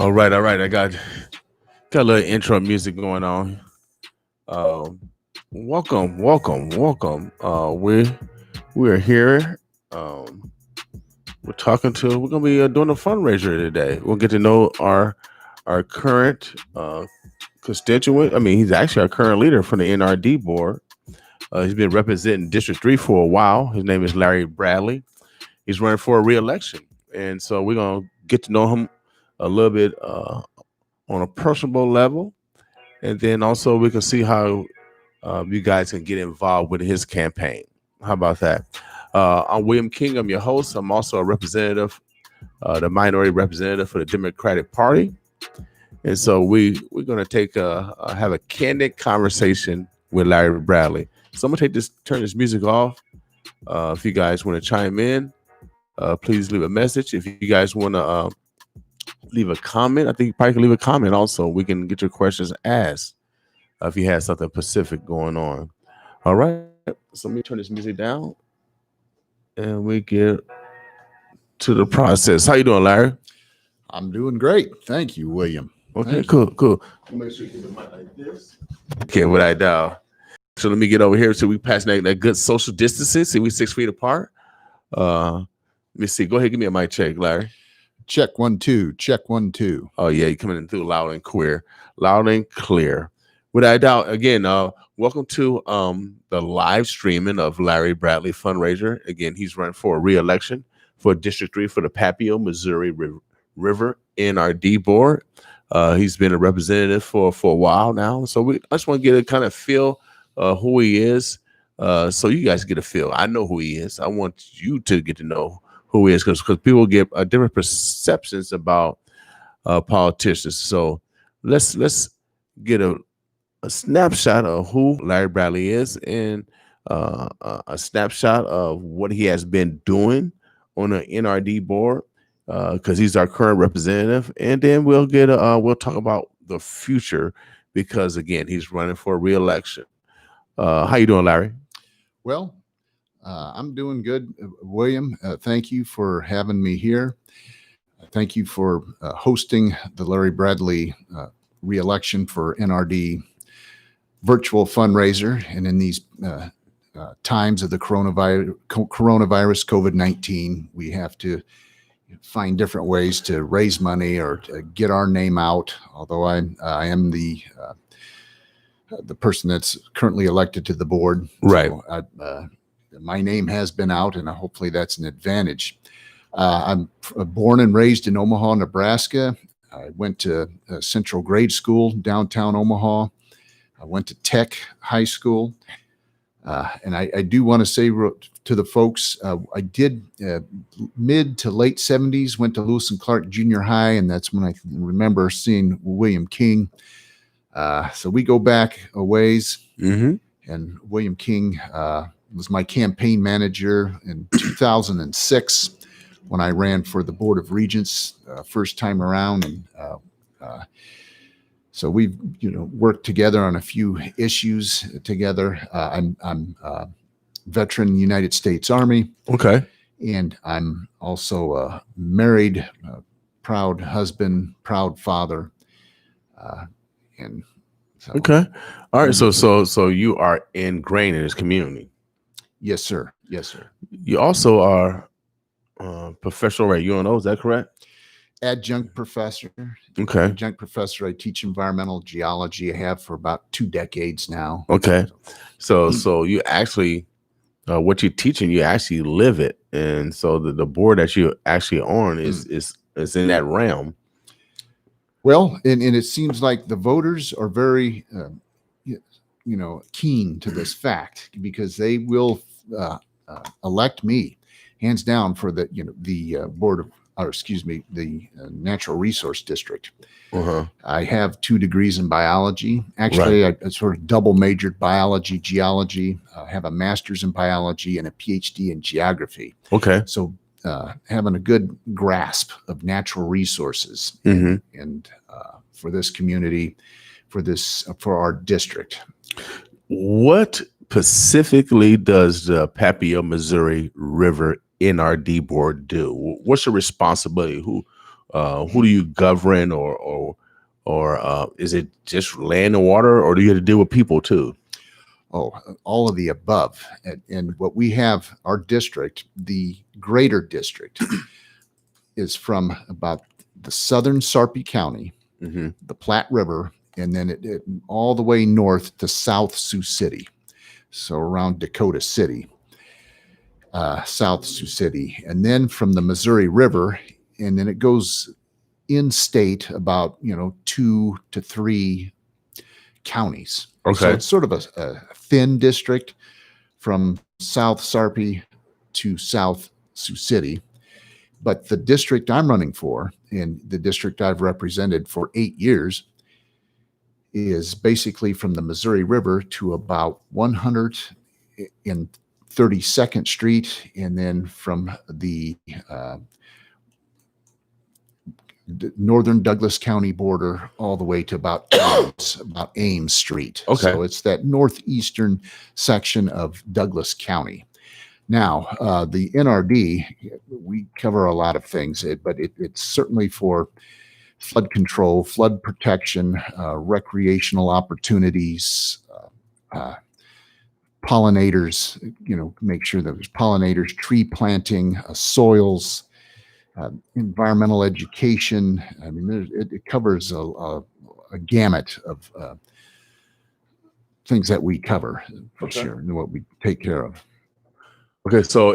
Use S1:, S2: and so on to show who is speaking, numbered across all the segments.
S1: All right. I got a little intro music going on. Um, welcome. We're here. Um, we're gonna be doing a fundraiser today. We'll get to know our current constituent. I mean, he's actually our current leader from the NRD board. He's been representing District 3 for a while. His name is Larry Bradley. He's running for a re-election, and so we're gonna get to know him a little bit on a personal level, and then also we can see how you guys can get involved with his campaign. How about that? I'm William King. I'm your host. I'm also a representative, the minority representative for the Democratic Party, and so we're gonna have a candid conversation with Larry Bradley. So I'm gonna turn this music off. If you guys want to chime in, please leave a message. If you guys want to leave a comment, I think you probably can leave a comment also. We can get your questions asked if you have something specific going on. All right. So let me turn this music down and we get to the process. How you doing, Larry?
S2: I'm doing great. Thank you, William.
S1: Okay, cool. Make sure you get the mic like this. Okay, what I dial. So let me get over here so we pass that good social distances. See, we 6 feet apart. Let me see. Go ahead, give me a mic check, Larry.
S2: Check 1 2. Check 1 2.
S1: Oh yeah, you're coming in through loud and clear. Without doubt, again, welcome to the live streaming of Larry Bradley fundraiser. Again, he's running for a re-election for District 3 for the Papio, Missouri River NRD board. He's been a representative for a while now, so I just want to get a kind of feel who he is, so you guys get a feel. I know who he is. I want you to get to know who he is, because people get different perceptions about politicians. So let's get a snapshot of who Larry Bradley is, and a snapshot of what he has been doing on the NRD board, because he's our current representative, and then we'll talk about the future, because again, he's running for a re-election. How you doing, Larry?
S2: Well, I'm doing good, William. Thank you for having me here. Thank you for hosting the Larry Bradley re-election for NRD virtual fundraiser. And in these times of the coronavirus COVID-19, we have to find different ways to raise money or to get our name out. Although I am the person that's currently elected to the board,
S1: right?
S2: So my name has been out, and hopefully that's an advantage. I'm born and raised in Omaha, Nebraska. I went to Central Grade School, downtown Omaha. I went to Tech High School. And I do want to say to the folks, I did mid to late 70s, went to Lewis and Clark Junior High, and that's when I remember seeing William King. So we go back a ways, and William King was my campaign manager in 2006 when I ran for the Board of Regents first time around, and so we've worked together on a few issues together. I'm veteran United States Army.
S1: Okay,
S2: and I'm also a married, proud husband, proud father, and. So,
S1: okay. All right. So you are ingrained in this community.
S2: Yes, sir. Yes, sir.
S1: You also are professional at UNO. Is that correct?
S2: Adjunct professor.
S1: Okay.
S2: Adjunct professor. I teach environmental geology. I have for about 2 decades now.
S1: Okay. So you actually, what you're teaching, you actually live it, and so the board that you actually on is in that realm.
S2: Well, and it seems like the voters are very, keen to this fact, because they will elect me, hands down, for the board of, the Natural Resource District. I have 2 degrees in biology. Actually, right. I sort of double majored biology, geology. I have a master's in biology and a PhD in geography.
S1: Okay.
S2: So having a good grasp of natural resources and for this community, for our district.
S1: What specifically does the Papio, Missouri River NRD board do? What's your responsibility? Who do you govern, or is it just land and water, or do you have to deal with people too?
S2: Oh, all of the above. And what we have, our district, the greater district, is from about the southern Sarpy County,
S1: Mm-hmm.
S2: the Platte River, and then it all the way north to South Sioux City. So around Dakota City, South Sioux City. And then from the Missouri River, and then it goes in state about, 2 to 3 counties. So
S1: Okay.
S2: it's sort of a thin district from South Sarpy to South Sioux City. But the district I'm running for, and the district I've represented for 8 years, is basically from the Missouri River to about 132nd Street, and then from the northern Douglas County border all the way to about Ames Street.
S1: Okay.
S2: So it's that northeastern section of Douglas County. Now, the NRD, we cover a lot of things, but it's certainly for flood control, flood protection, recreational opportunities, pollinators, make sure that there's pollinators, tree planting, soils, environmental education. I mean, it covers a gamut of things that we cover for sure, and what we take care of.
S1: Okay, so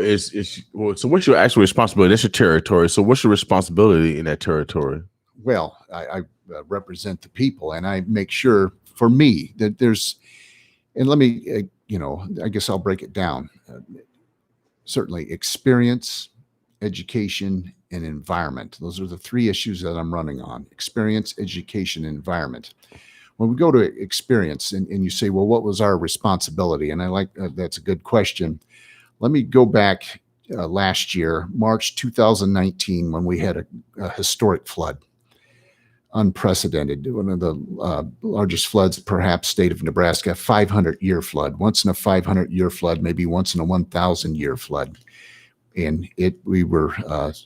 S1: so what's your actual responsibility? That's your territory. So what's your responsibility in that territory?
S2: Well, I represent the people, and I make sure for me that there's, and let me, I guess I'll break it down. Certainly experience, education, and environment. Those are the 3 issues that I'm running on: experience, education, and environment. When we go to experience, and you say, well, what was our responsibility? And I like, that's a good question. Let me go back last year, March 2019, when we had a historic flood. Unprecedented, one of the largest floods, perhaps, state of Nebraska, 500-year flood, once in a 500-year flood, maybe once in a 1,000-year flood. And we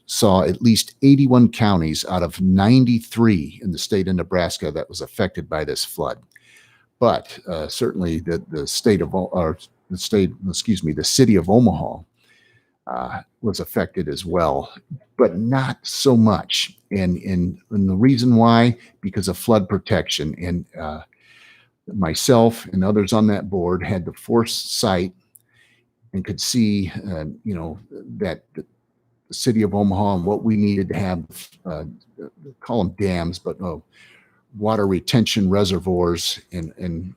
S2: saw at least 81 counties out of 93 in the state of Nebraska that was affected by this flood. But certainly the city of Omaha was affected as well, but not so much. And the reason why, because of flood protection. And myself and others on that board had the foresight and could see, that the city of Omaha and what we needed to have, call them dams, but water retention reservoirs and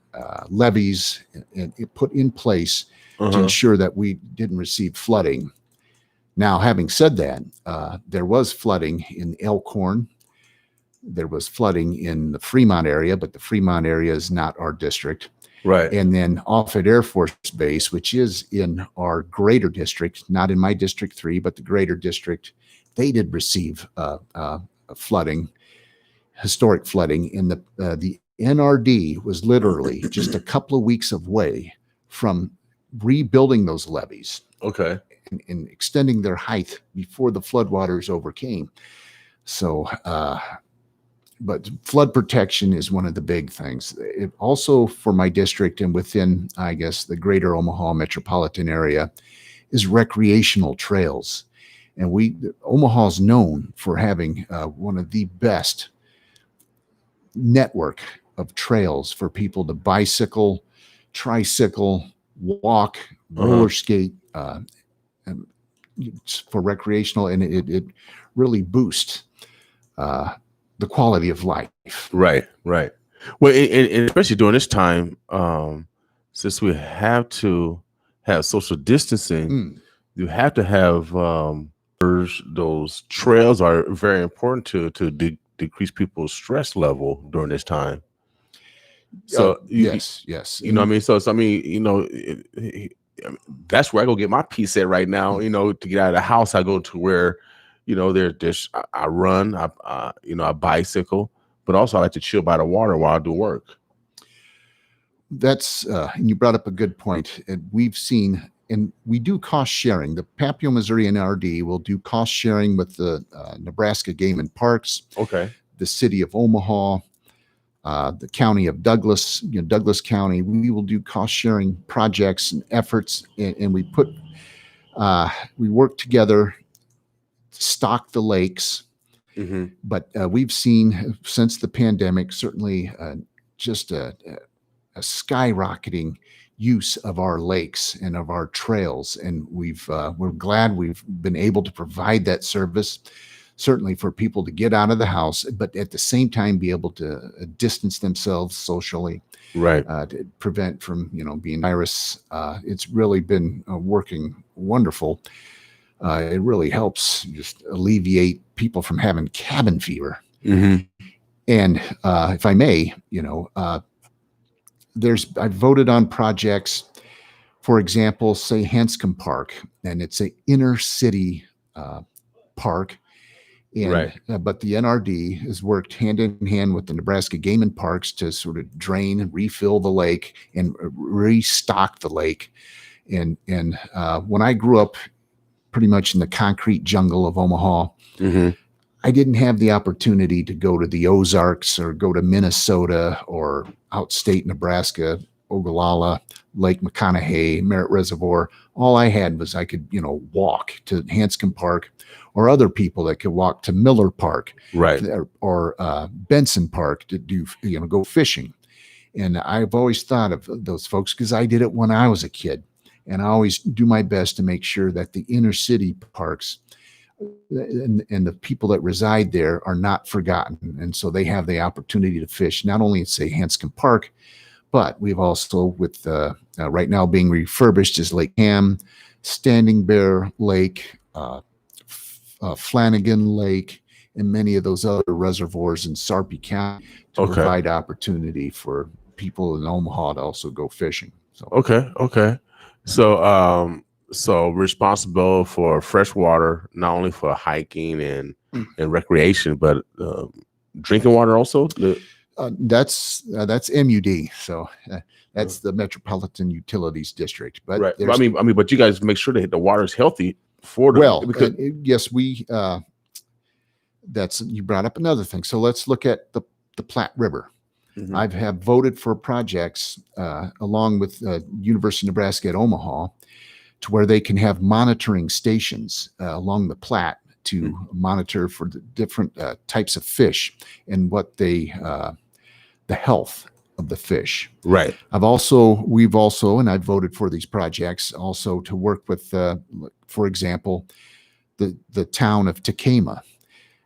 S2: levees, and it put in place to ensure that we didn't receive flooding. Now, having said that, there was flooding in Elkhorn. There was flooding in the Fremont area, but the Fremont area is not our district.
S1: Right.
S2: And then Offutt Air Force Base, which is in our greater district, not in my District 3, but the greater district, they did receive flooding, historic flooding. And the NRD was literally just a couple of weeks away from rebuilding those levees.
S1: Okay.
S2: And extending their height before the floodwaters overcame. So, but flood protection is one of the big things. It also, for my district and within, I guess, the greater Omaha metropolitan area, is recreational trails. And Omaha is known for having one of the best network of trails for people to bicycle, tricycle, walk, roller skate, for recreational, and it really boosts the quality of life.
S1: Right. Well, and especially during this time, since we have to have social distancing, you have to have those trails are very important to decrease people's stress level during this time. So
S2: yes,
S1: you know what I mean. So I mean, that's where I go get my peace at right now. To get out of the house, I go to where, there's I run, I bicycle, but also I like to chill by the water while I do work.
S2: That's and you brought up a good point. And we've seen and we do cost sharing. The Papio, Missouri NRD will do cost sharing with the Nebraska Game and Parks,
S1: Okay.
S2: the city of Omaha, the county of Douglas, Douglas County. We will do cost sharing projects and efforts, and we work together to stock the lakes.
S1: Mm-hmm.
S2: But we've seen since the pandemic, certainly just a skyrocketing use of our lakes and of our trails, and we're glad we've been able to provide that service, certainly for people to get out of the house, but at the same time be able to distance themselves socially,
S1: Right.
S2: to prevent from being virus. It's really been working wonderful. It really helps just alleviate people from having cabin fever.
S1: Mm-hmm.
S2: And if I may, I've voted on projects, for example, say Hanscom Park, and it's an inner city park. And
S1: Right.
S2: but the NRD has worked hand in hand with the Nebraska Game and Parks to sort of drain and refill the lake and restock the lake. And when I grew up pretty much in the concrete jungle of Omaha,
S1: Mm-hmm.
S2: I didn't have the opportunity to go to the Ozarks or go to Minnesota or outstate Nebraska, Ogallala, Lake McConaughey, Merritt Reservoir. All I had was I could, walk to Hanscom Park, or other people that could walk to Miller Park,
S1: Right.
S2: or Benson Park to do, go fishing. And I've always thought of those folks because I did it when I was a kid. And I always do my best to make sure that the inner city parks and the people that reside there are not forgotten. And so they have the opportunity to fish, not only at, say, Hanscom Park, but we've also, with right now being refurbished, is Lake Ham, Standing Bear Lake, Flanagan Lake, and many of those other reservoirs in Sarpy County to
S1: Okay.
S2: provide opportunity for people in Omaha to also go fishing. So
S1: Okay. Okay. So responsible for fresh water, not only for hiking and recreation, but drinking water also.
S2: that's MUD. So that's the Metropolitan Utilities District. But
S1: Right. But but you guys make sure that the water is healthy for them.
S2: well,
S1: Because
S2: yes, you brought up another thing. So let's look at the Platte River.
S1: Mhm.
S2: I have voted for projects along with University of Nebraska at Omaha, to where they can have monitoring stations along the Platte to monitor for the different types of fish and what the health of the fish.
S1: Right.
S2: We've also, and I've voted for these projects also to work with, for example, the town of Takema.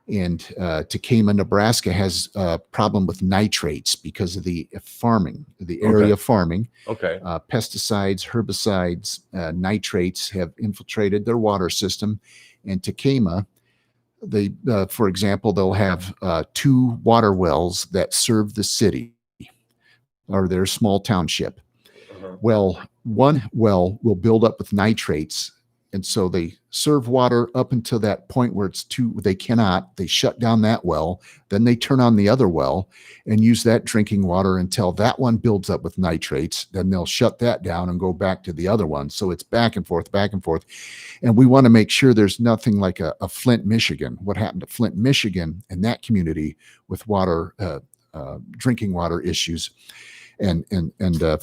S2: And Takema, Nebraska has a problem with nitrates because of the farming, the area of farming.
S1: Okay.
S2: Pesticides, herbicides, nitrates have infiltrated their water system. And Takema, for example, they'll have 2 water wells that serve the city or their small township.
S1: Uh-huh.
S2: Well, one well will build up with nitrates, and so they serve water up until that point where they shut down that well, then they turn on the other well and use that drinking water until that one builds up with nitrates. Then they'll shut that down and go back to the other one. So it's back and forth. And we want to make sure there's nothing like a Flint, Michigan. What happened to Flint, Michigan and that community with water, drinking water issues. And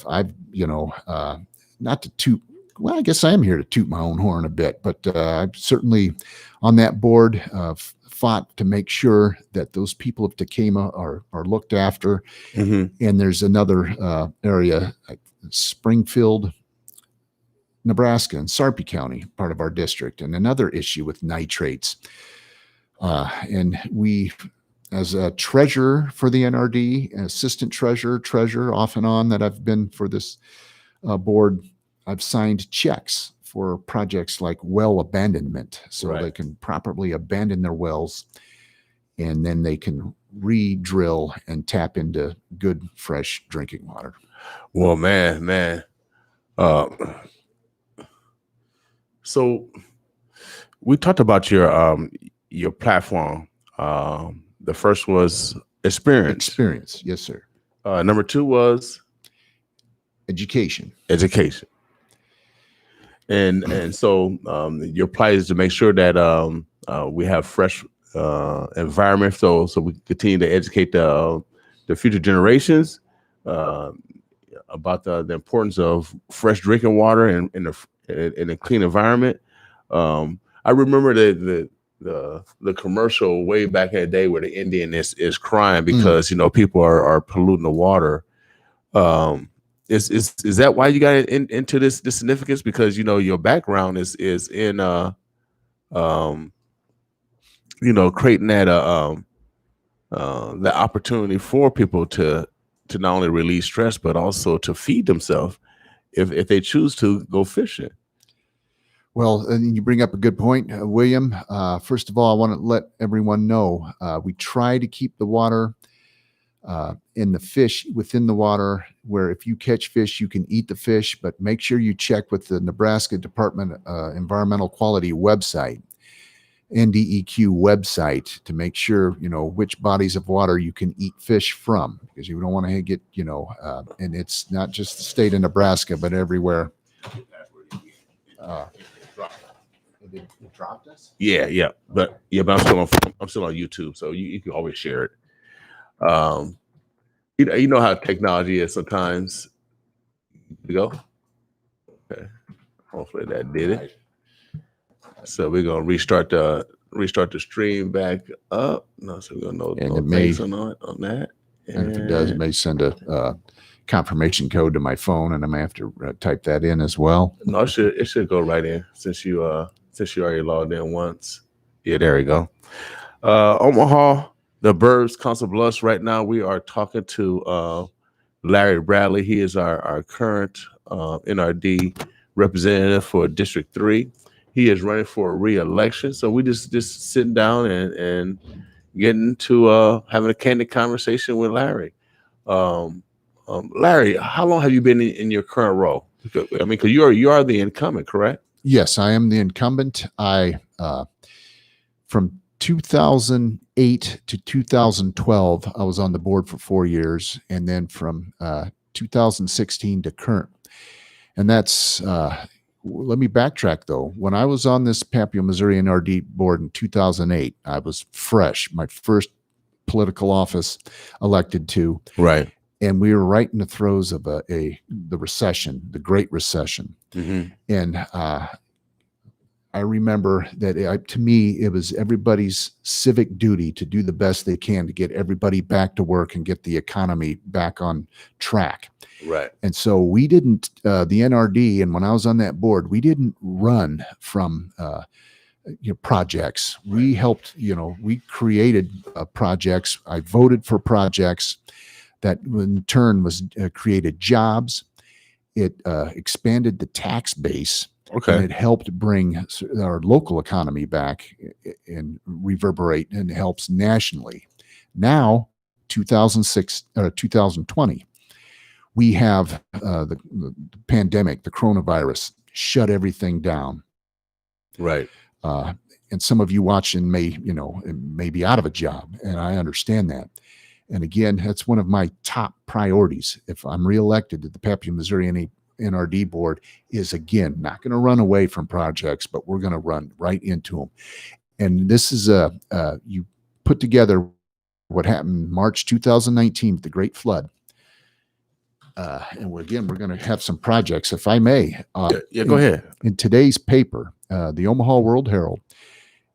S2: I've, not to toot, well, I guess I am here to toot my own horn a bit, but I've certainly on that board fought to make sure that those people of Takema are looked after.
S1: Mm-hmm.
S2: And there's another area, like Springfield, Nebraska, and Sarpy County, part of our district, and another issue with nitrates. And we, as a treasurer for the NRD, an assistant treasurer off and on that I've been for this board, I've signed checks for projects like well abandonment, so
S1: Right.
S2: they can properly abandon their wells, and then they can re-drill and tap into good, fresh drinking water.
S1: Well, man. So we talked about your platform. The first was experience.
S2: Yes, sir.
S1: Number 2 was
S2: Education.
S1: education. and so your plight is to make sure that we have fresh environment, so we continue to educate the future generations uh, about the importance of fresh drinking water and in a clean environment. I remember the commercial way back in the day where the Indian is crying because people are polluting the water. Um, is that why you got into this significance? Because your background is in um creating that opportunity for people to not only release stress but also to feed themselves if they choose to go fishing.
S2: Well, and you bring up a good point, William. First of all, I want to let everyone know we try to keep the water and the fish within the water, where if you catch fish, you can eat the fish, but make sure you check with the Nebraska Department Environmental Quality website, NDEQ website, to make sure which bodies of water you can eat fish from, because you don't want to get and it's not just the state of Nebraska, but everywhere. It dropped us.
S1: Yeah, but I'm still on YouTube, so you can always share it. You know how technology is sometimes. You go. Okay. Hopefully that did it. So we're gonna restart the stream back up. No, so we're gonna
S2: and it may
S1: on that.
S2: And if it does, it may send a confirmation code to my phone, and I may have to type that in as well.
S1: No, it should go right in since you already logged in once. Yeah, there we go. Omaha, the Burbs, Council Bluffs. Right now, we are talking to Larry Bradley. He is our current NRD representative for District 3. He is running for re-election. So we just sitting down and getting to having a candid conversation with Larry. Larry, how long have you been in your current role? Because you are the incumbent, correct?
S2: Yes, I am the incumbent. I from 2008 to 2012, I was on the board for 4 years, and then from 2016 to current. And that's let me backtrack though. When I was on this Papio, Missouri NRD board in 2008, I was fresh, my first political office elected to.
S1: Right.
S2: And we were right in the throes of the recession, the Great Recession.
S1: Mm-hmm.
S2: And I remember that to me, it was everybody's civic duty to do the best they can to get everybody back to work and get the economy back on track.
S1: Right.
S2: And so we didn't, the NRD, and when I was on that board, we didn't run from projects. Right. We helped, we created projects. I voted for projects that in turn created jobs. It expanded the tax base.
S1: Okay.
S2: And it helped bring our local economy back and reverberate, and helps nationally. Now, 2020, we have the pandemic, the coronavirus, shut everything down.
S1: Right.
S2: And some of you watching may be out of a job, and I understand that. And again, that's one of my top priorities. If I'm reelected to the Papio, Missouri NRD board, is again not going to run away from projects, but we're going to run right into them. And this is you put together what happened March 2019 with the Great Flood. And we're going to have some projects, if I may.
S1: Go ahead.
S2: In today's paper, the Omaha World Herald,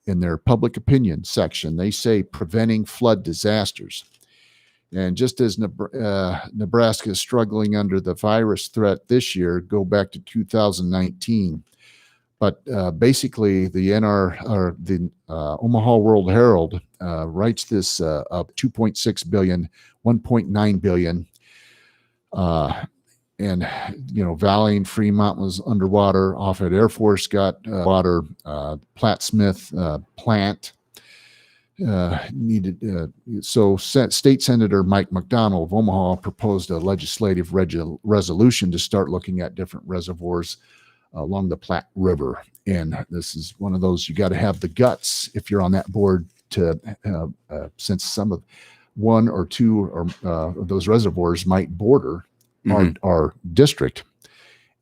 S2: in their public opinion section, they say preventing flood disasters. And just as Nebraska is struggling under the virus threat this year, go back to 2019. But basically, the Omaha World Herald writes this up 2.6 billion, 1.9 billion. And Valley and Fremont was underwater. Offutt Air Force got water. Platt Smith plant needed. So State Senator Mike McDonald of Omaha proposed a legislative resolution to start looking at different reservoirs along the Platte River. And this is one of those, you got to have the guts if you're on that board to, since one or two of those reservoirs might border our district.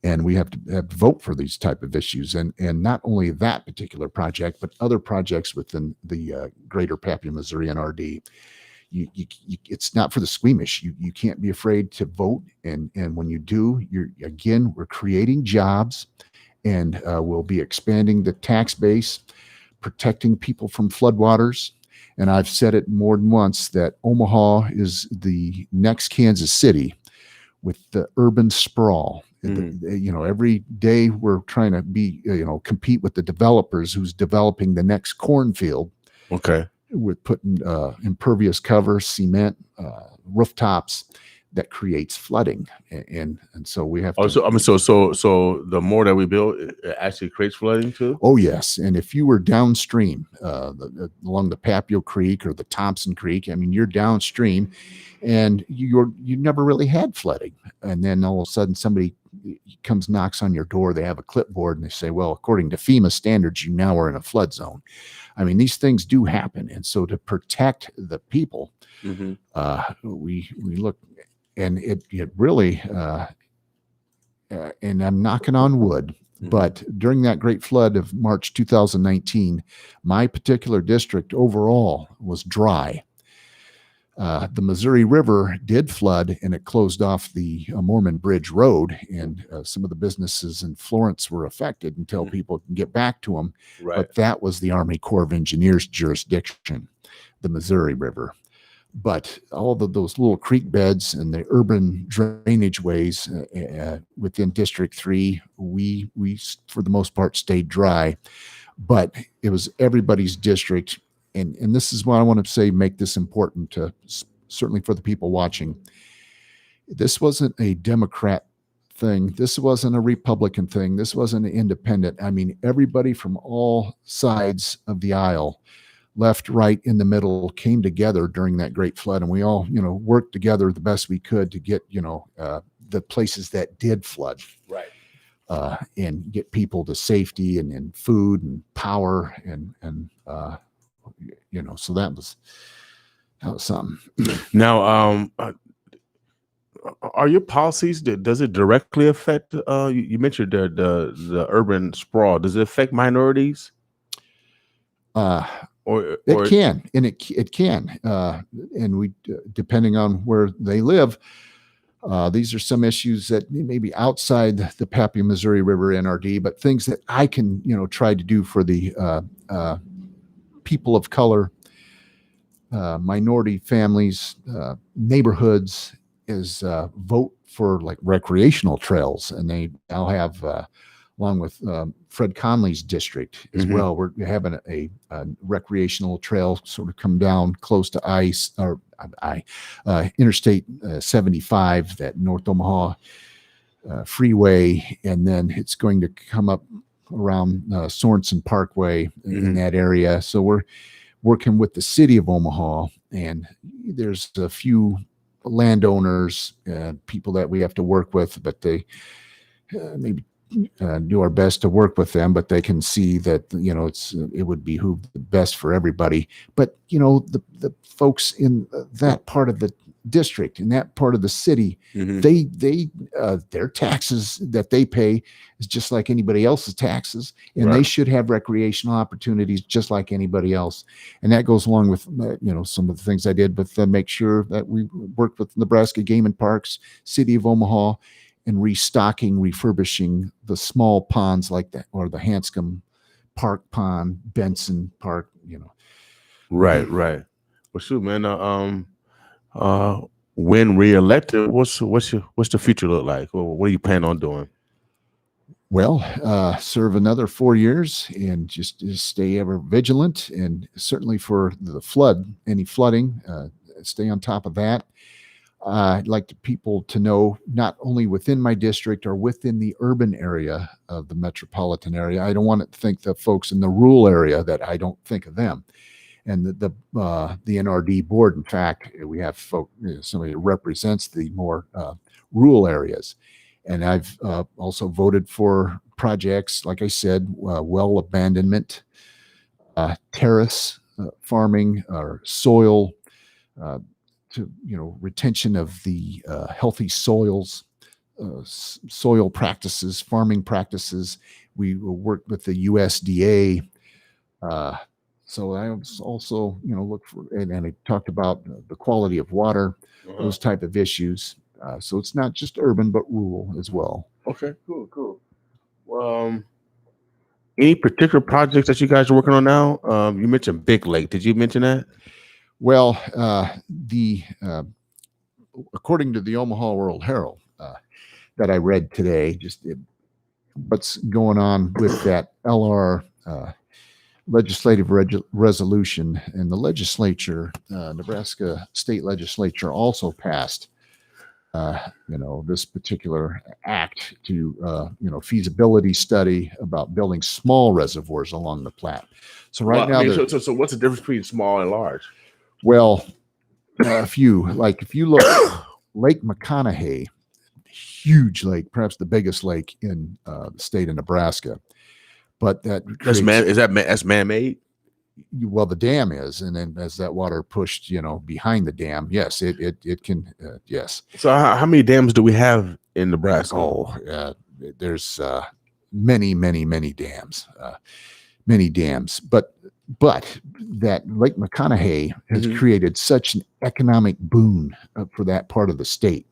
S2: and we have to vote for these type of issues. And not only that particular project, but other projects within the greater Papua, Missouri NRD. It's not for the squeamish. You can't be afraid to vote, and when you do, we're creating jobs, and we'll be expanding the tax base, protecting people from floodwaters. And I've said it more than once that Omaha is the next Kansas City with the urban sprawl. Every day we're trying to compete with the developers who's developing the next cornfield.
S1: Okay.
S2: With putting impervious cover, cement, rooftops, that creates flooding, and so we have to.
S1: So the more that we build, it actually creates flooding too.
S2: Oh yes, and if you were downstream along the Papio Creek or the Thompson Creek, I mean, you're downstream, and you never really had flooding, and then all of a sudden somebody comes, knocks on your door, they have a clipboard, and they say, well, according to FEMA standards, you now are in a flood zone. I mean, these things do happen, and so to protect the people, we look, and it really, and I'm knocking on wood, but during that great flood of March 2019, my particular district overall was dry. The Missouri River did flood, and it closed off the Mormon Bridge Road, and some of the businesses in Florence were affected until people can get back to them.
S1: Right.
S2: But that was the Army Corps of Engineers jurisdiction, the Missouri River. But all of those little creek beds and the urban drainage ways within District 3, we for the most part stayed dry. But it was everybody's district. And this is what I want to say, make this important to certainly for the people watching. This wasn't a Democrat thing. This wasn't a Republican thing. This wasn't an independent. I mean, everybody from all sides of the aisle, left, right, in the middle, came together during that great flood. And we all, worked together the best we could to get, the places that did flood.
S1: Right.
S2: And get people to safety and food and power and so that was something.
S1: Now, are your policies, does it directly affect, you mentioned the urban sprawl, does it affect minorities?
S2: It can, and it can, and we, depending on where they live, these are some issues that may be outside the Papua Missouri River NRD, but things that I can, try to do for the people of color, minority families, neighborhoods, is vote for like recreational trails. And they now have, along with Fred Conley's district as well, we're having a recreational trail sort of come down close to Interstate 75, that North Omaha freeway, and then it's going to come up around Sorensen Parkway in that area. So we're working with the city of Omaha, and there's a few landowners, people that we have to work with, but they maybe do our best to work with them, but they can see that, it would behoove the best for everybody. But, the folks in that part of the district, in that part of the city, they their taxes that they pay is just like anybody else's taxes, and they should have recreational opportunities just like anybody else. And that goes along with some of the things I did with make sure that we worked with Nebraska Game and Parks, City of Omaha, and restocking, refurbishing the small ponds like that, or the Hanscom Park Pond, Benson Park.
S1: Right. Well, shoot, man. When reelected, what's the future look like? What do you plan on doing?
S2: Well, serve another 4 years and just stay ever vigilant, and certainly for the any flooding, stay on top of that. I'd like people to know, not only within my district or within the urban area of the metropolitan area, I don't want to think the folks in the rural area that I don't think of them. And the NRD board, in fact, we have somebody that represents the more rural areas. And I've also voted for projects, like I said, well abandonment, terrace farming, or soil to retention of the healthy soils, soil practices, farming practices. We worked with the USDA. Uh, so I was also, look for, and I talked about the quality of water,
S1: Uh-huh.
S2: those type of issues. So it's not just urban, but rural as well.
S1: Okay, cool. Um, any particular projects that you guys are working on now? You mentioned Big Lake. Did you mention that?
S2: Well, the according to the Omaha World Herald that I read today, what's going on with that LR legislative resolution, and the legislature, Nebraska state legislature, also passed this particular act to feasibility study about building small reservoirs along the Platte. So right
S1: Well, I
S2: now
S1: mean,
S2: they're
S1: so what's the difference between small and large?
S2: well, if you look Lake McConaughey, huge lake, perhaps the biggest lake in the state of Nebraska, but that
S1: That's
S2: creates
S1: that's man made.
S2: well, the dam is, and then as that water pushed behind the dam, yes, it can, yes.
S1: So how many dams do we have in Nebraska?
S2: There's many dams, but that Lake McConaughey has created such an economic boon for that part of the state.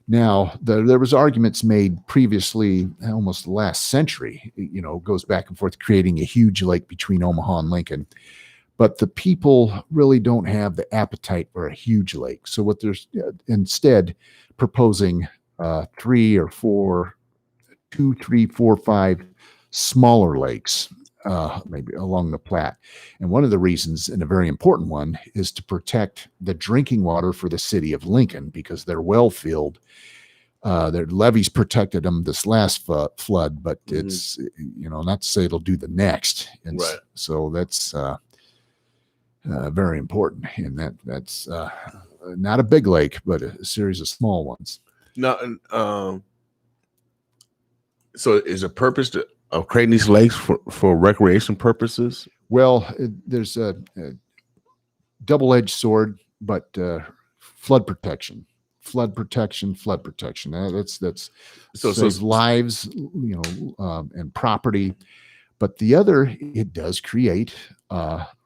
S2: Now, there was arguments made previously, almost the last century, goes back and forth, creating a huge lake between Omaha and Lincoln. But the people really don't have the appetite for a huge lake. So what they're instead proposing 3 or 4, 2, 3, 4, 5 smaller lakes, maybe along the Platte. And one of the reasons, and a very important one, is to protect the drinking water for the city of Lincoln, because they're well filled. Their levees protected them this last flood, but it's, not to say it'll do the next. And
S1: right.
S2: So that's very important. And that's not a big lake, but a series of small ones.
S1: Now, so is the purpose of creating these lakes for recreation purposes?
S2: Well, there's a double-edged sword, but flood protection. That's
S1: so
S2: saves lives, and property. But the other, it does create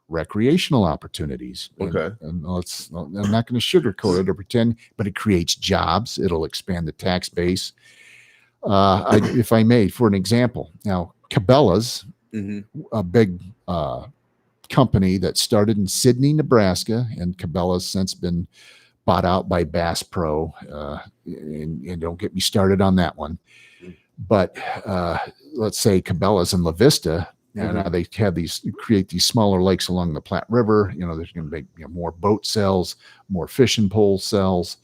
S2: recreational opportunities.
S1: Okay.
S2: And I'm not going to sugarcoat it or pretend, but it creates jobs. It'll expand the tax base. If I may, for an example, now Cabela's, a big company that started in Sidney, Nebraska, and Cabela's since been bought out by Bass Pro, and don't get me started on that one. But let's say Cabela's and La Vista, now they have create these smaller lakes along the Platte River. There's going to be more boat sales, more fishing pole sales.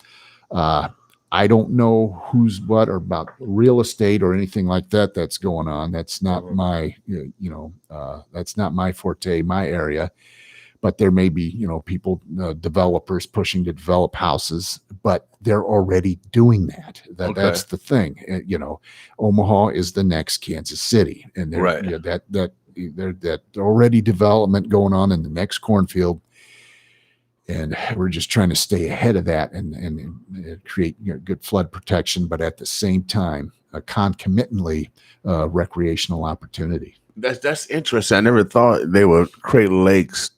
S2: I don't know who's what or about real estate or anything like that that's going on. That's not my, that's not my forte, my area. But there may be, people, developers pushing to develop houses, but they're already doing that. That's the thing. Omaha is the next Kansas City, and that already development going on in the next cornfield. And we're just trying to stay ahead of that and create good flood protection, but at the same time, concomitantly, recreational opportunity.
S1: That's interesting. I never thought they would create lakes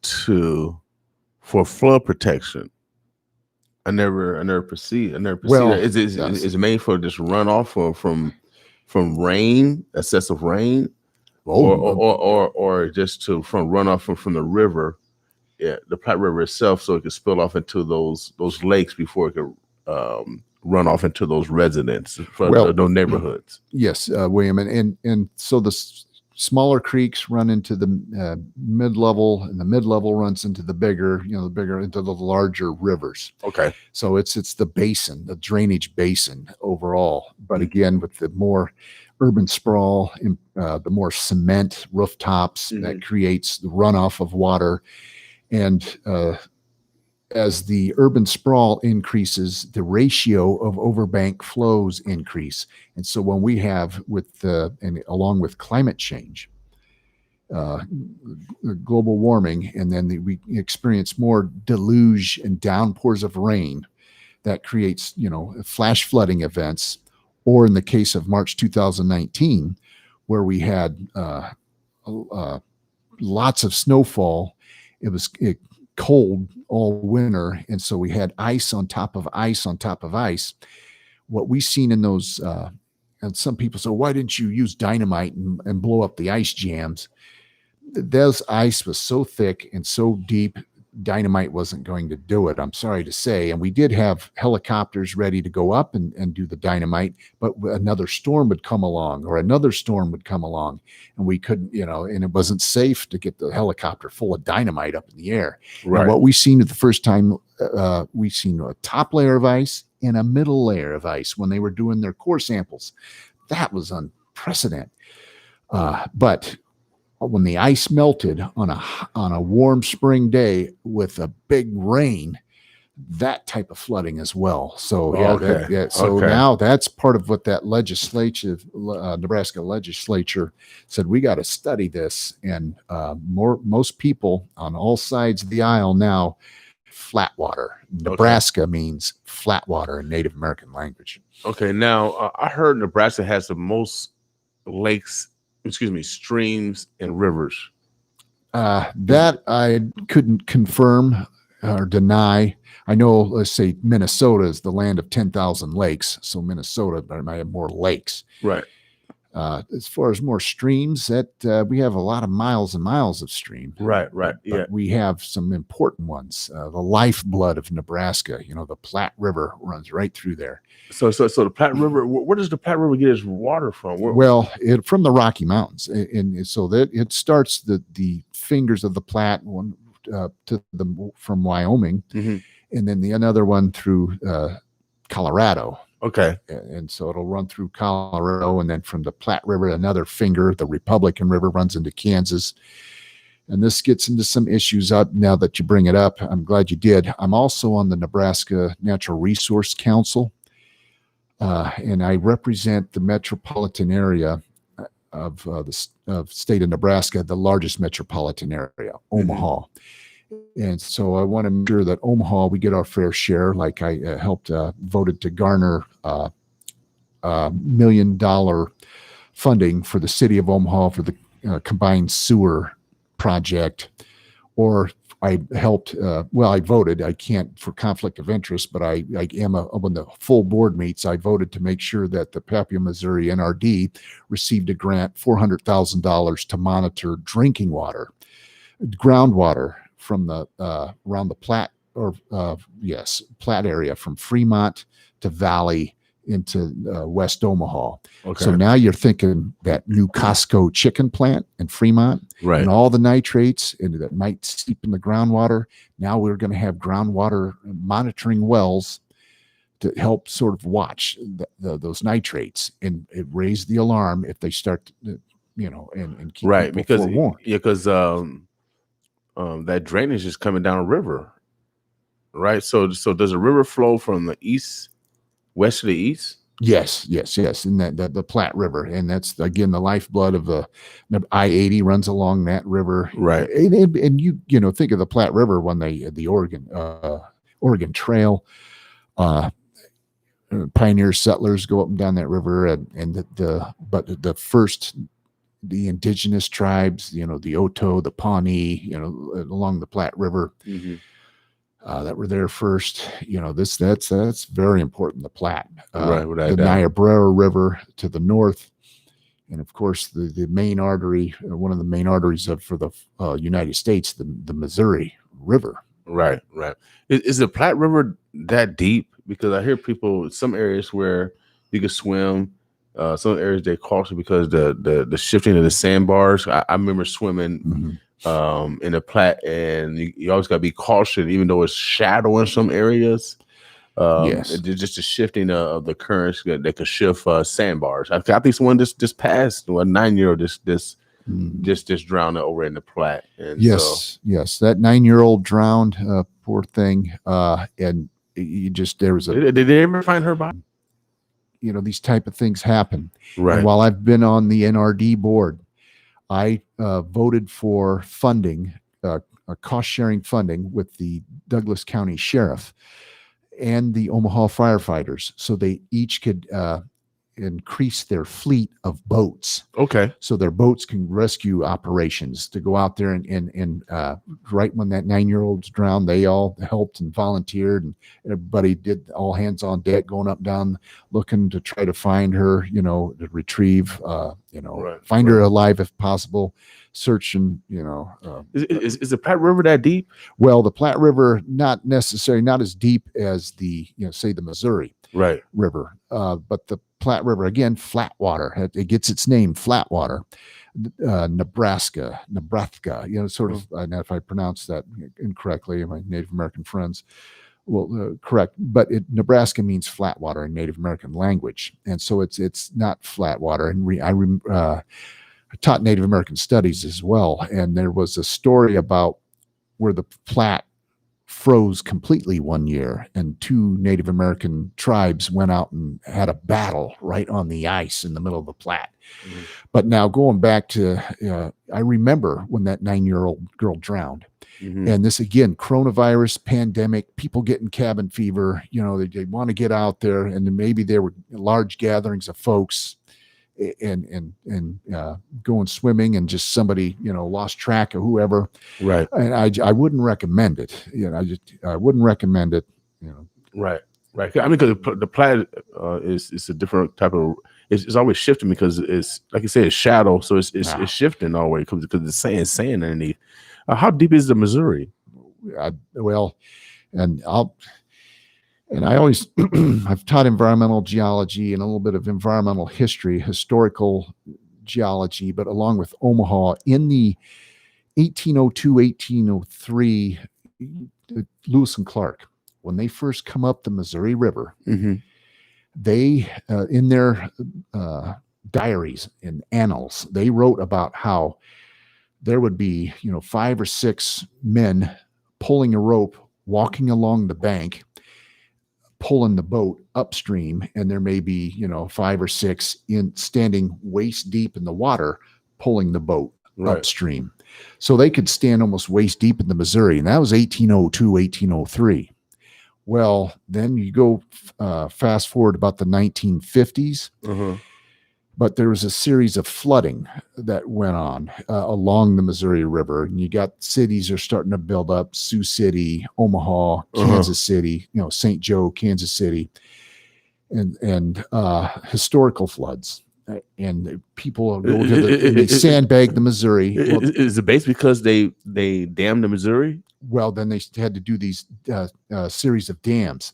S1: for flood protection. I never perceived that. Is it made for just runoff from rain, excessive rain, or just from runoff from the river? Yeah, the Platte River itself, so it could spill off into those lakes before it could run off into those residents, those neighborhoods.
S2: Yes, William, and so the smaller creeks run into the mid-level, and the mid-level runs into the bigger into the larger rivers.
S1: Okay,
S2: so it's the basin, the drainage basin overall. But again, with the more urban sprawl, the more cement rooftops, that creates the runoff of water. And as the urban sprawl increases, the ratio of overbank flows increase. And so when we have and along with climate change, global warming, and then we experience more deluge and downpours of rain, that creates, flash flooding events, or in the case of March 2019, where we had lots of snowfall. It was cold all winter, and so we had ice on top of ice on top of ice. What we seen in those, and some people say, why didn't you use dynamite and blow up the ice jams? Those ice was so thick and so deep, dynamite wasn't going to do it. I'm sorry to say. And we did have helicopters ready to go up and do the dynamite, but another storm would come along or another storm would come along, and we couldn't, and it wasn't safe to get the helicopter full of dynamite up in the air.
S1: Right.
S2: And what we seen at the first time, we seen a top layer of ice and a middle layer of ice when they were doing their core samples. That was unprecedented. But when the ice melted on a warm spring day with a big rain, that type of flooding as well. So now that's part of what that Nebraska legislature said. We got to study this, and most people on all sides of the aisle now. Flat water. Nebraska means flat water in Native American language.
S1: Okay, now I heard Nebraska has the most streams and rivers.
S2: That I couldn't confirm or deny. I know, let's say Minnesota is the land of 10,000 lakes. So Minnesota might have more lakes.
S1: Right.
S2: As far as more streams, that we have a lot of miles and miles of stream.
S1: Right.
S2: But we have some important ones. The lifeblood of Nebraska, the Platte River runs right through there.
S1: So the Platte River, where does the Platte River get its water from?
S2: From the Rocky Mountains, and so that it starts the fingers of the Platte one from Wyoming,
S1: mm-hmm.
S2: and then another one through Colorado.
S1: Okay.
S2: And so it'll run through Colorado, and then from the Platte River, another finger, the Republican River, runs into Kansas. And this gets into some issues up now that you bring it up. I'm glad you did. I'm also on the Nebraska Natural Resource Council, and I represent the metropolitan area of the state of Nebraska, the largest metropolitan area, Omaha. Mm-hmm. And so I want to make sure that Omaha, we get our fair share. Like I helped voted to garner $1 million funding for the city of Omaha for the combined sewer project. Or I helped, I voted. I can't for conflict of interest, but I am when the full board meets, I voted to make sure that the Papua, Missouri NRD received a grant, $400,000 to monitor drinking water, groundwater, from the around the Platte Platte area, from Fremont to Valley into West Omaha.
S1: Okay.
S2: So now you're thinking that new Costco chicken plant in Fremont,
S1: right,
S2: and all the nitrates and that might seep in the groundwater. Now we're going to have groundwater monitoring wells to help sort of watch those nitrates and raise the alarm if they start to, and keep people forewarned.
S1: Because that drainage is coming down a river, right? So does the river flow from the west to the east?
S2: Yes, and the Platte River, and that's again the lifeblood of the I-80 runs along that river,
S1: right?
S2: And you think of the Platte River when the Oregon Trail, pioneer settlers go up and down that river, and the first. The indigenous tribes, the Oto, the Pawnee, along the Platte River,
S1: mm-hmm.
S2: That were there first. That's very important. The Platte,
S1: the
S2: Niobrara River to the north, and of course the main artery, one of the main arteries for the United States, the Missouri River.
S1: Right. Is the Platte River that deep? Because I hear people, some areas where you can swim. Some areas they caution because the shifting of the sandbars. I remember swimming in the Platte, and you always got to be cautious, even though it's shadow in some areas.
S2: Yes,
S1: just the shifting of the currents that could shift sandbars. I think someone just passed, a 9-year-old just drowned over in the Platte. And
S2: yes, that 9-year-old drowned, poor thing. And there was
S1: did they ever find her body?
S2: These type of things happen.
S1: Right.
S2: And while I've been on the NRD board, I voted for funding, a cost-sharing funding with the Douglas County Sheriff and the Omaha firefighters, so they each could increase their fleet of boats.
S1: Okay.
S2: So their boats can rescue operations to go out there and right when that 9-year-old's drowned, they all helped and volunteered, and everybody did all hands on deck, going up down, looking to try to find her, to retrieve,
S1: Right.
S2: find
S1: Right.
S2: her alive if possible, searching,
S1: Is the Platte River that deep?
S2: well, the Platte River, not as deep as the, say the Missouri
S1: Right.
S2: River, but the Platte River, again, flat water. It gets its name, flat water. Nebraska, sort of. I know if I pronounce that incorrectly, my Native American friends will correct. But Nebraska means flat water in Native American language, and so it's not flat water. And I taught Native American studies as well, and there was a story about where the Platte froze completely one year, and 2 Native American tribes went out and had a battle right on the ice in the middle of the Platte.
S1: Mm-hmm.
S2: But now going back to, I remember when that 9-year-old girl drowned.
S1: Mm-hmm.
S2: And this, again, coronavirus pandemic, people getting cabin fever, they want to get out there, and then maybe there were large gatherings of folks and going swimming, and just somebody lost track of whoever,
S1: Right.
S2: and I wouldn't recommend it. I wouldn't recommend it.
S1: Right. Right. I mean, because the Platte is a different type of. It's always shifting because it's like you said, it's shadow, so it's shifting always because it's sand underneath. How deep is the Missouri?
S2: Well, and I always, I've taught environmental geology and a little bit of environmental history, historical geology, but along with Omaha in the 1802, 1803, Lewis and Clark, when they first come up the Missouri River,
S1: mm-hmm.
S2: they, in their diaries and annals, they wrote about how there would be, 5 or 6 men pulling a rope, walking along the bank, pulling the boat upstream, and there may be 5 or 6 standing waist deep in the water pulling the boat upstream, so they could stand almost waist deep in the Missouri. And that was 1802, 1803. Well, then you go fast forward about the 1950s.
S1: Uh-huh.
S2: But there was a series of flooding that went on along the Missouri River, and you got cities are starting to build up: Sioux City, Omaha, Kansas City, St. Joe, Kansas City, and historical floods. And people go to they sandbag the Missouri.
S1: Is it based because they dammed the Missouri?
S2: Well, then they had to do these series of dams.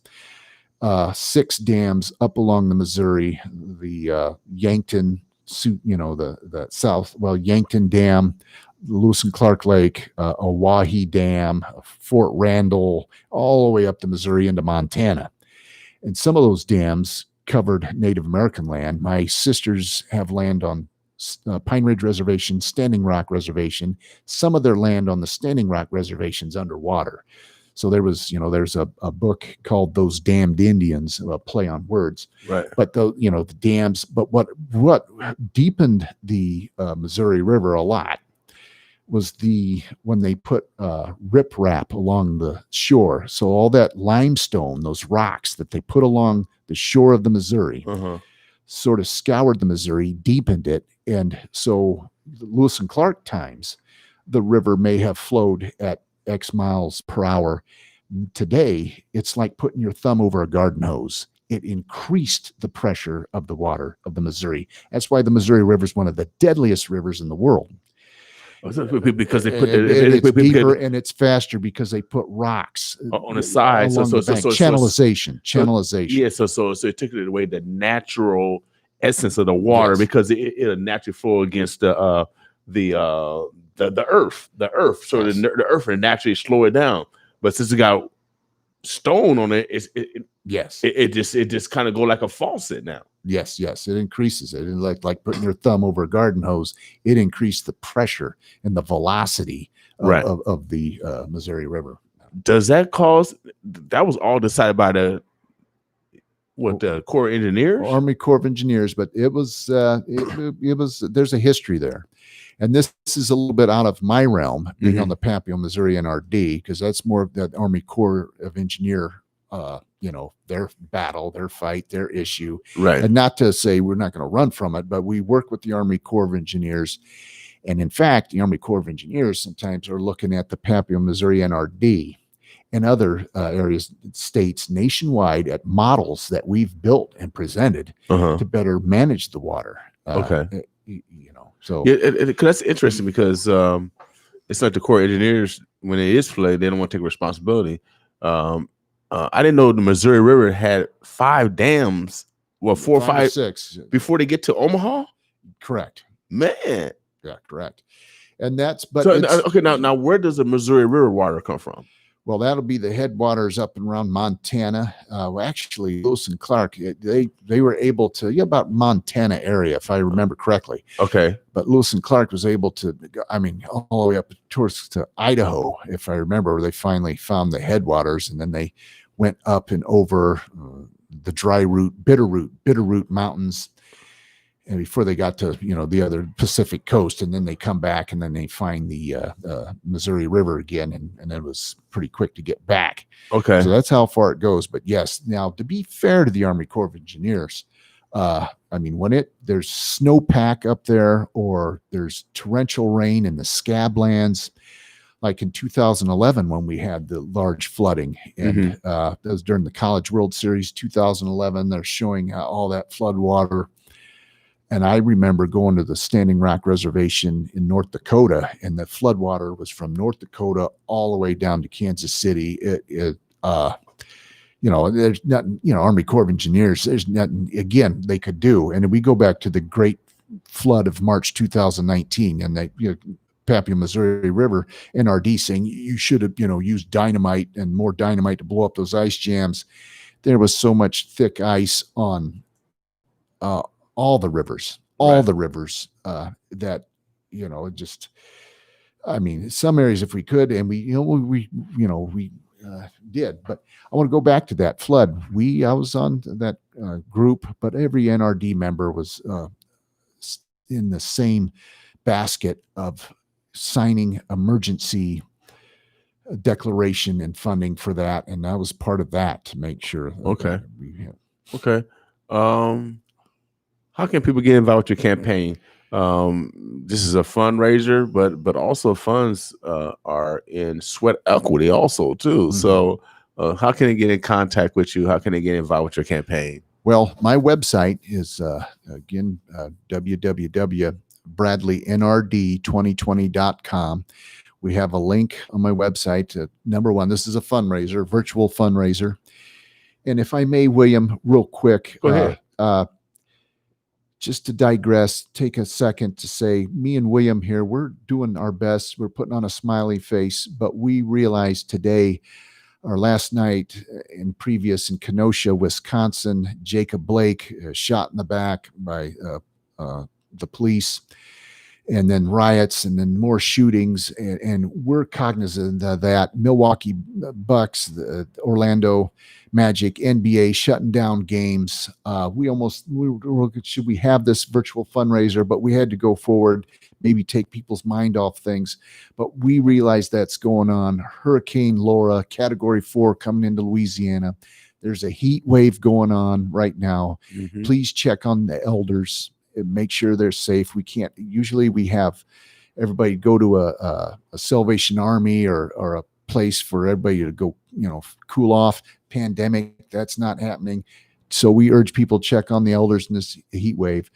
S2: 6 dams up along the Missouri, the Yankton, the south, Yankton Dam, Lewis and Clark Lake, Owyhee Dam, Fort Randall, all the way up the Missouri into Montana. And some of those dams covered Native American land. My sisters have land on Pine Ridge Reservation, Standing Rock Reservation. Some of their land on the Standing Rock Reservation's underwater. So there was, there's a book called Those Damned Indians, a play on words.
S1: Right.
S2: But the dams, but what deepened the Missouri River a lot was when they put riprap along the shore. So all that limestone, those rocks that they put along the shore of the Missouri, sort of scoured the Missouri, deepened it. And so the Lewis and Clark times, the river may have flowed at X miles per hour. Today, it's like putting your thumb over a garden hose. It increased the pressure of the water of the Missouri. That's why the Missouri River is one of the deadliest rivers in the world.
S1: Because they put
S2: it's deeper and it's faster because they put rocks
S1: on the side. So
S2: channelization.
S1: Yeah. So it took it away the natural essence of the water, because it'll naturally flow against the earth. So the earth will naturally slow it down. But since it got stone on it, it just kind of go like a faucet now.
S2: Yes, it increases it. And like putting your thumb over a garden hose, it increased the pressure and the velocity of the Missouri River.
S1: Does that cause? That was all decided by the Corps of Engineers,
S2: Army Corps of Engineers, but it was there's a history there. And this is a little bit out of my realm, being on the Papio, Missouri NRD, because that's more of that Army Corps of Engineer their battle, their fight, their issue.
S1: Right.
S2: And not to say we're not going to run from it, but we work with the Army Corps of Engineers. And in fact, the Army Corps of Engineers sometimes are looking at the Papio, Missouri NRD and other areas, states nationwide at models that we've built and presented to better manage the water.
S1: Okay.
S2: So
S1: yeah, that's interesting because it's like the Corps of Engineers, when it is flooded, they don't want to take responsibility. I didn't know the Missouri River had 5 dams, well, 4 or 5,
S2: 6
S1: before they get to Omaha.
S2: Correct.
S1: Man.
S2: Yeah, correct. And that's, but
S1: so okay. Now, where does the Missouri River water come from?
S2: Well, that'll be the headwaters up and around Montana. Actually, Lewis and Clark, they were able to, about Montana area, if I remember correctly.
S1: Okay.
S2: But Lewis and Clark was able to, all the way up towards to Idaho, if I remember, where they finally found the headwaters, and then they went up and over the Bitterroot Mountains, and before they got to the other Pacific coast, and then they come back and then they find the Missouri River again, and it was pretty quick to get back.
S1: Okay.
S2: So that's how far it goes. But yes, now to be fair to the Army Corps of Engineers, when there's snowpack up there or there's torrential rain in the scablands, like in 2011 when we had the large flooding, and that was during the College World Series 2011. They're showing all that flood water. And I remember going to the Standing Rock Reservation in North Dakota, and the floodwater was from North Dakota all the way down to Kansas City. There's nothing, Army Corps of Engineers, there's nothing, again, they could do. And we go back to the great flood of March 2019, and they, Papio, Missouri River, NRD saying you should have, used dynamite and more dynamite to blow up those ice jams. There was so much thick ice on all the rivers that, some areas, if we could, and we did, but I want to go back to that flood. I was on that group, but every NRD member was in the same basket of signing emergency declaration and funding for that. And I was part of that to make sure.
S1: Okay. Okay. How can people get involved with your campaign? This is a fundraiser, but also funds are in sweat equity also too. So how can they get in contact with you? How can they get involved with your campaign?
S2: Well, my website is again www.bradleynrd2020.com. We have a link on my website. Number one, this is a fundraiser, virtual fundraiser. And if I may, William, real quick,
S1: go ahead.
S2: Just to digress, take a second to say, me and William here, we're doing our best. We're putting on a smiley face, but we realized today, or last night in Kenosha, Wisconsin, Jacob Blake shot in the back by the police, and then riots, and then more shootings. And we're cognizant of that. Milwaukee Bucks, the Orlando Magic, NBA shutting down games. We should we have this virtual fundraiser, but we had to go forward, maybe take people's mind off things. But we realized that's going on. Hurricane Laura, Category 4 coming into Louisiana. There's a heat wave going on right now. Please check on the elders and make sure they're safe. Usually we have everybody go to a Salvation Army or a place for everybody to go, cool off. Pandemic, that's not happening. So we urge people to check on the elders in this heat wave.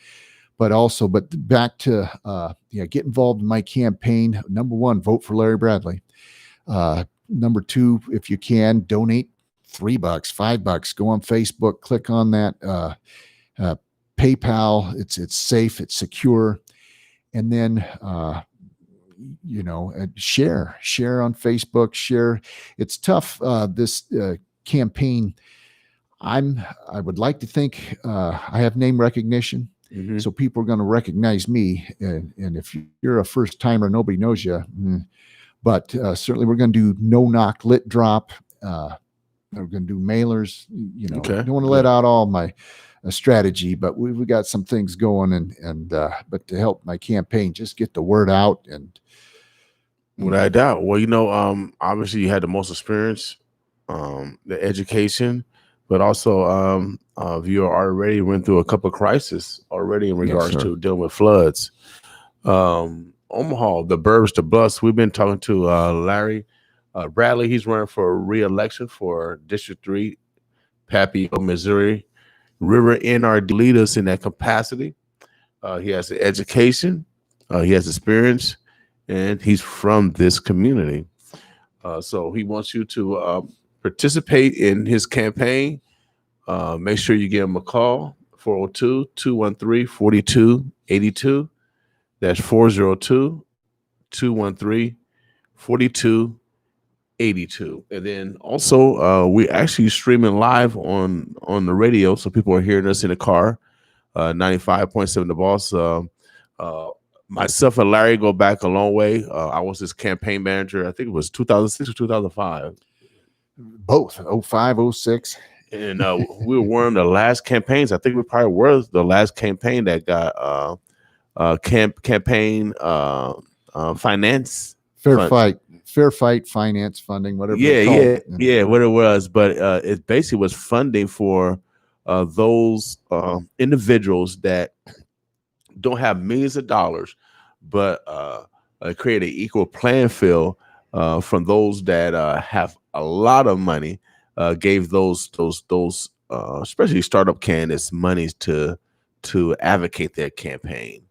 S2: But back to get involved in my campaign. Number one, vote for Larry Bradley. Number two, if you can, donate $3, $5. Go on Facebook, click on that PayPal. It's safe, it's secure, and then share on Facebook. Share. It's tough. This campaign. I would like to think I have name recognition. So people are going to recognize me. And if you're a first timer, nobody knows you. But certainly we're going to do no knock lit drop. We're going to do mailers.
S1: Okay.
S2: I don't want to let out all my strategy, but we got some things going, and but to help my campaign, just get the word out. And
S1: without doubt. Well, obviously you had the most experience the education, but also you already went through a couple of crises already in
S2: Yes,
S1: regards
S2: sir.
S1: to dealing with floods. Omaha, the burbs, the bus. We've been talking to Larry Bradley. He's running for re-election for District 3, Papio, Missouri. River NRD lead us in that capacity. He has the education, he has experience, and he's from this community. So he wants you to participate in his campaign. Make sure you give him a call, 402 213 4282. That's 402 213 4282. And then also, we actually streaming live on the radio, so people are hearing us in the car. 95.7 The Boss. Uh, Myself and Larry go back a long way. I was his campaign manager. I think it was 2006 or 2005.
S2: Both 05, 06.
S1: And we were one of the last campaigns. I think we probably were the last campaign that got campaign finance
S2: Fair
S1: fund.
S2: fight, fair fight, finance funding, whatever
S1: Yeah,
S2: they call
S1: yeah,
S2: it.
S1: yeah. What it was, but it basically was funding for those individuals that don't have millions of dollars, but create an equal playing field from those that have a lot of money. Gave those especially startup candidates money to advocate their campaign,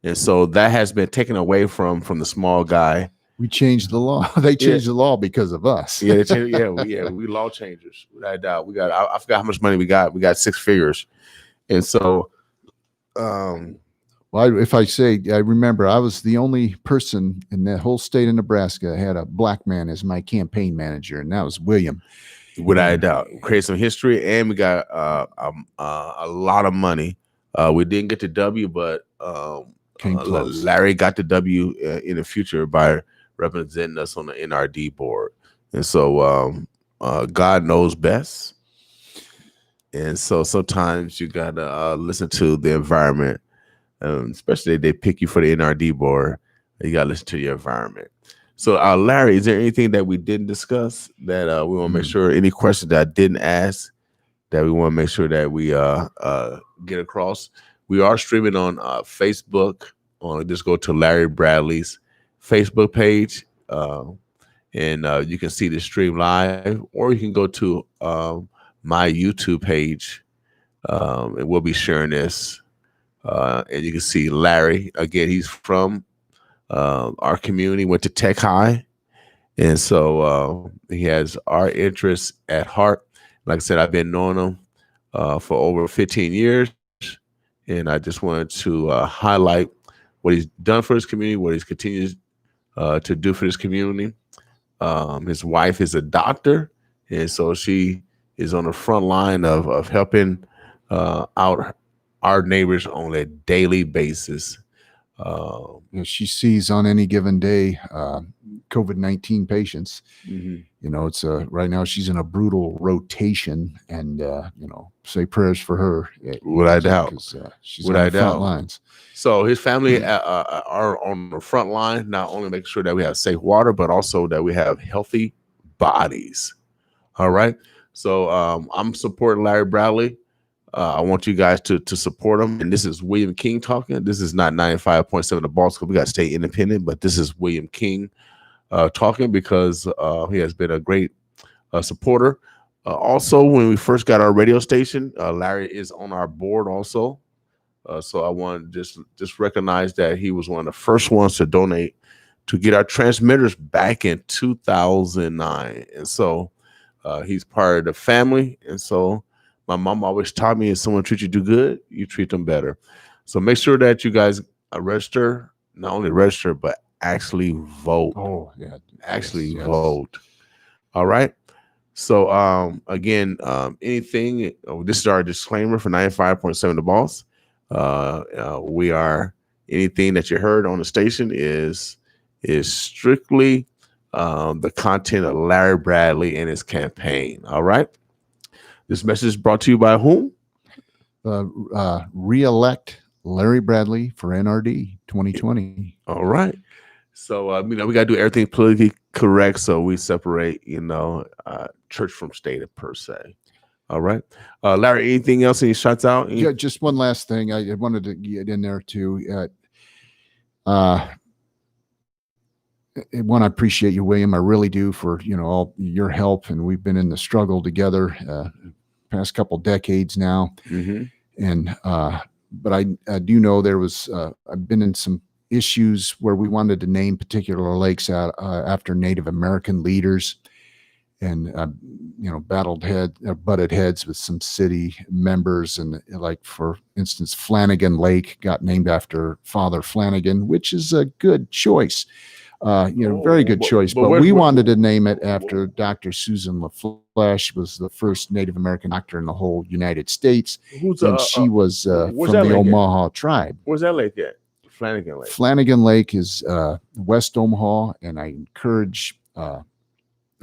S1: and so that has been taken away from the small guy.
S2: We changed the law. They
S1: Yeah.
S2: changed the law because of us.
S1: Yeah, we law changers. Without a doubt, we got. I forgot how much money we got. We got six figures, and so um,
S2: Well, if I say, I remember I was the only person in the whole state of Nebraska had a black man as my campaign manager, and that was William.
S1: without a doubt, create some history, and we got a lot of money. We didn't get the W, but
S2: Came close.
S1: Larry got the W in the future by representing us on the NRD board, and so God knows best, and so sometimes you gotta listen to the environment, especially if they pick you for the NRD board. You gotta listen to your environment. So, Larry, is there anything that we didn't discuss that we want to make sure? Any questions that I didn't ask that we want to make sure that we get across? We are streaming on Facebook. Just go to Larry Bradley's Facebook page, and you can see the stream live, or you can go to my YouTube page, and we'll be sharing this. And you can see Larry again. He's from our community, went to Tech High, and so he has our interests at heart. Like I said, I've been knowing him for over 15 years, and I just wanted to highlight what he's done for his community, what he's continues to do for his community. His wife is a doctor, and so she is on the front line of helping out our neighbors on a daily basis.
S2: She sees on any given day COVID-19 patients.
S1: Mhm.
S2: You know, it's right now she's in a brutal rotation, and say prayers for her.
S1: Without a doubt.
S2: because she's
S1: Without
S2: on
S1: a
S2: the front
S1: doubt.
S2: lines.
S1: So his family are on the front line, not only making sure that we have safe water, but also that we have healthy bodies. All right. So I'm supporting Larry Bradley. I want you guys to support him. And this is William King talking. This is not 95.7 The Boss, because we got to stay independent, but this is William King talking because he has been a great supporter. Also, when we first got our radio station, Larry is on our board also. So I want to just recognize that he was one of the first ones to donate to get our transmitters back in 2009. And so he's part of the family. And so my mom always taught me, if someone treats you too good, you treat them better. So make sure that you guys register, not only register, but actually vote.
S2: Oh, yeah.
S1: Actually
S2: Yes.
S1: vote. All right. So again, anything, this is our disclaimer for 95.7 The Boss. We are, anything that you heard on the station is strictly the content of Larry Bradley and his campaign. All right. This message is brought to you by whom?
S2: Re-elect Larry Bradley for NRD 2020.
S1: All right. So we got to do everything politically correct. So we separate, church from state per se. All right, Larry. Anything else? Any shots out?
S2: Yeah, just one last thing I wanted to get in there too. One, I appreciate you, William. I really do, for all your help, and we've been in the struggle together past couple decades now.
S1: Mm-hmm.
S2: And but I do know there was I've been in some issues where we wanted to name particular lakes out after Native American leaders, and butted heads with some city members, and like, for instance, Flanagan Lake got named after Father Flanagan, which is a good choice. Very good choice. But we wanted to name it after Dr. Susan LaFleche, was the first Native American doctor in the whole United States, and she was from the Omaha tribe.
S1: Where's that lake at? Flanagan Lake.
S2: Flanagan Lake is West Omaha, and I encourage.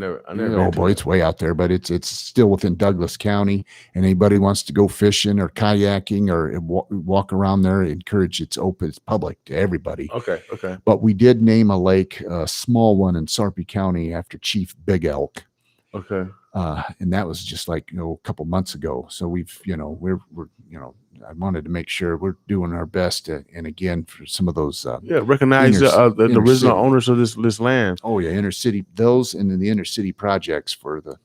S2: It's way out there, but it's still within Douglas County. And anybody wants to go fishing or kayaking or walk around there, encourage. It's open, it's public to everybody.
S1: Okay.
S2: But we did name a lake, a small one in Sarpy County, after Chief Big Elk.
S1: Okay.
S2: And that was just like a couple months ago. So we've we're I wanted to make sure we're doing our best and again, for some of those
S1: recognize the original owners of this land.
S2: Oh yeah, inner city, those, and then the inner city projects for the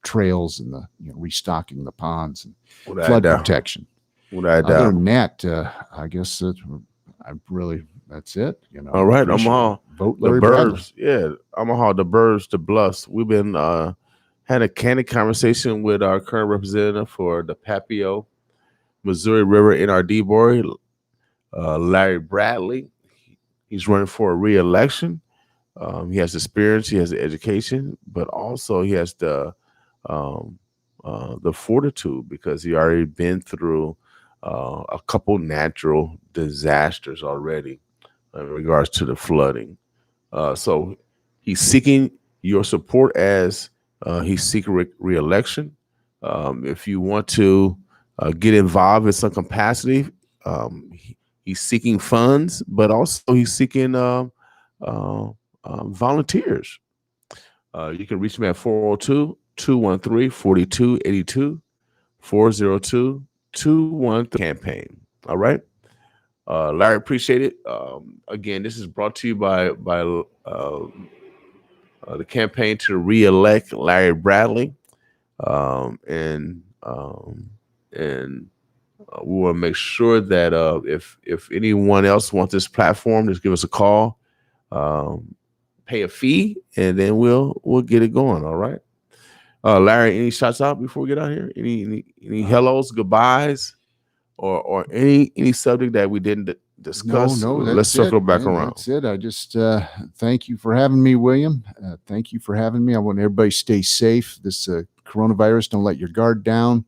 S2: trails and the restocking the ponds and flood protection. Other than that, I guess that's it.
S1: All right, Omaha,
S2: vote
S1: the
S2: Larry
S1: burbs. Yeah, Omaha, the burbs, the bluffs. We've been had a candid conversation with our current representative for the Papio Missouri River NRD board, Larry Bradley. He's running for a re-election. He has experience, he has the education, but also he has the fortitude, because he already been through a couple natural disasters already in regards to the flooding. So he's seeking your support as he's seeking re-election. If you want to get involved in some capacity, he's seeking funds, but also he's seeking volunteers. You can reach me at 402-213-4282, 402-213 campaign. All right. Larry, appreciate it. Again, this is brought to you by the campaign to re-elect Larry Bradley. And we want to make sure that if anyone else wants this platform, just give us a call, pay a fee, and then we'll get it going. All right. Larry, any shots out before we get out here? Any hellos, goodbyes, or any subject that we didn't discuss?
S2: No,
S1: let's circle back around.
S2: That's it. I just thank you for having me, William. Thank you for having me. I want everybody to stay safe. This coronavirus, don't let your guard down.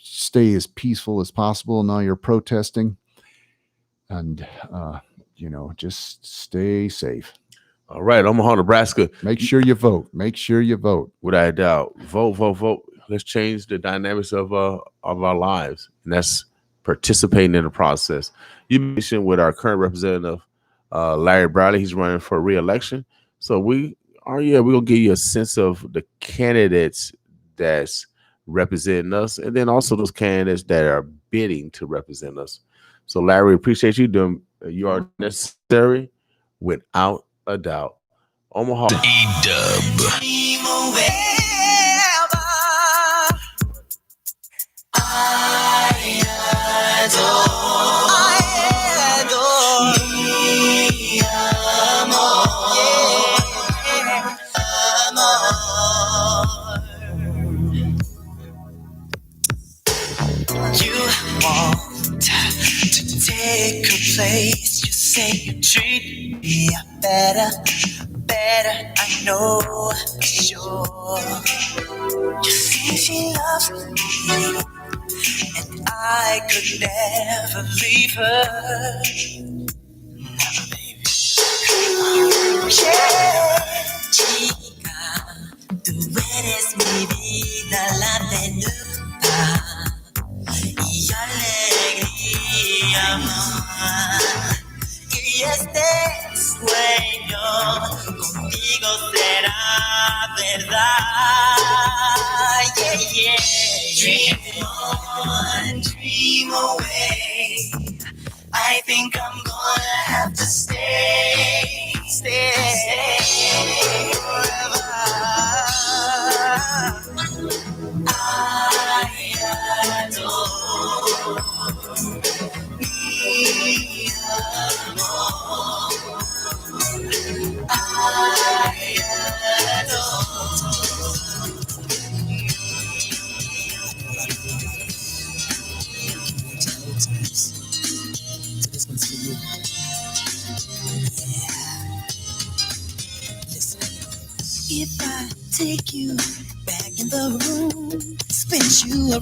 S2: Stay as peaceful as possible in all your protesting, and just stay safe.
S1: All right, Omaha, Nebraska.
S2: Make sure you vote.
S1: Without a doubt, vote. Let's change the dynamics of our lives, and that's participating in the process. You mentioned with our current representative, Larry Bradley. He's running for re-election. So we're gonna give you a sense of the candidates that's representing us, and then also those candidates that are bidding to represent us. So Larry, appreciate you doing. You are necessary, without a doubt. Omaha.
S3: E-Dub.
S4: You want to take a place. You say you treat me better. I know for sure. You say she loves me, and I could never leave her. Never, baby. Yeah, chica, tú eres mi vida, la tenuta y alegría, amor. Y este contigo será verdad. Yeah, yeah. Dream on, dream away. I think I'm gonna have to stay forever. I adore me alone. I This one's for you. If I take you back in the room, spin you around.